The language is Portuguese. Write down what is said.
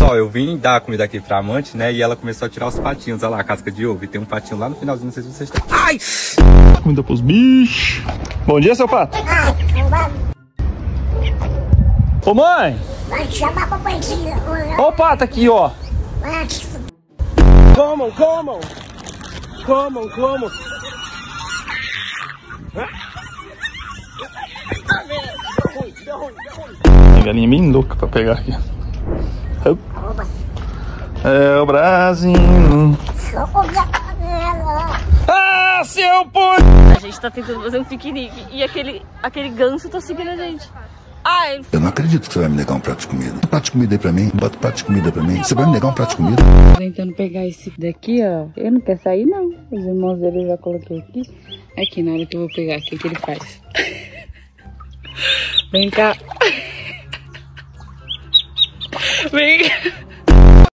Pessoal, eu vim dar a comida aqui pra amante, né? E ela começou a tirar os patinhos. Olha lá, a casca de ovo. E tem um patinho lá no finalzinho, não sei se vocês estão... Ai! Comida pros bichos. Bom dia, seu pato. Ô, mãe! Vai chamar a mamãezinha. Ó o pato aqui, ó. Comam, comam. Comam, comam. Tem galinha bem louca pra pegar aqui. É o Brasil. Ah, seu pô! A gente tá tentando fazer um piquenique e aquele ganso tá seguindo a gente. Ah, ele... Eu não acredito que você vai me negar um prato de comida. Um prato de comida aí pra mim, bota um prato de comida pra mim. Você vai me negar um prato de comida? Tentando pegar esse daqui, ó. Ele não quer sair, não. Os irmãos dele eu já coloquei aqui. Aqui, na hora que eu vou pegar aqui, o que ele faz? Vem cá. Vem cá.